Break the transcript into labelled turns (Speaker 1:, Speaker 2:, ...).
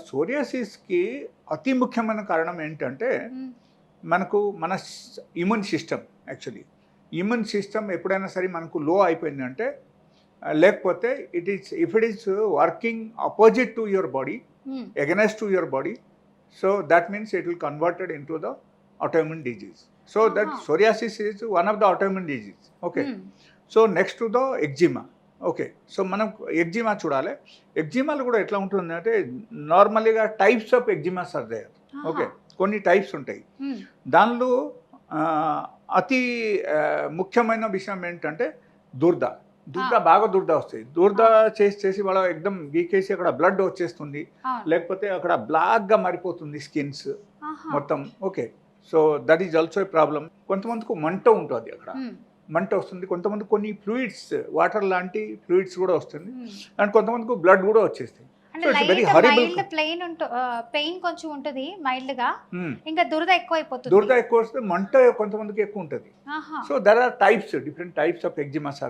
Speaker 1: సోరియాసిస్కి అతి ముఖ్యమైన కారణం ఏంటంటే
Speaker 2: హ్మ్.
Speaker 1: మనకు మన immune system actually immune system ఎప్పుడైనా సరే మనకు లో అయిపోయిందంటే లేకపోతే if it is working opposite to your body
Speaker 2: హ్మ్.
Speaker 1: against to your body, so that means it will converted into the autoimmune disease. So that
Speaker 2: Aha.
Speaker 1: psoriasis is one of the autoimmune disease. Okay.
Speaker 2: Hmm.
Speaker 1: So next the eczema. Okay, so మనం eczema చూడాలి. ఎగ్జిమాలు కూడా ఎట్లా ఉంటుందంటే నార్మల్గా types of eczemas are there.
Speaker 2: ఆహా.
Speaker 1: Okay, కొన్ని types ఉంటాయి.
Speaker 2: హ్మ్.
Speaker 1: దానిలో అతి ముఖ్యమైన విషయం ఏంటంటే దురద. బాగా దురద వస్తాయి. దురద చేసి వాళ్ళ ఎక్దమ్ గీకేసి అక్కడ బ్లడ్ వచ్చేస్తుంది,
Speaker 2: అవును.
Speaker 1: లేకపోతే అక్కడ బ్లాక్గా మారిపోతుంది స్కిన్స్
Speaker 2: ఆహా.
Speaker 1: మొత్తం. Okay, so that is also a problem. కొంతమందికి మంట ఉంటుంది అక్కడ,
Speaker 2: హ్మ్.
Speaker 1: మంట వస్తుంది. కొంతమంది కొన్ని ఫ్లూయిడ్స్, వాటర్ లాంటి ఫ్లూయిడ్స్ కూడా వస్తుంది.
Speaker 2: హ్మ్.
Speaker 1: అండ్ కొంతమందికి బ్లడ్ కూడా వచ్చేస్తాయి.
Speaker 2: అంటే
Speaker 1: so it's very
Speaker 2: light
Speaker 1: horrible.
Speaker 2: Mild pain కొంచెం ఉంటది మైల్డ్ గా, ఇంకా దురద ఎక్కువ అయిపోతుంది.
Speaker 1: దురద ఎక్కువ వస్తే మంట కొంతమందికి ఎక్కువ ఉంటుంది.
Speaker 2: ఆహా.
Speaker 1: So there are types, different types of eczemas.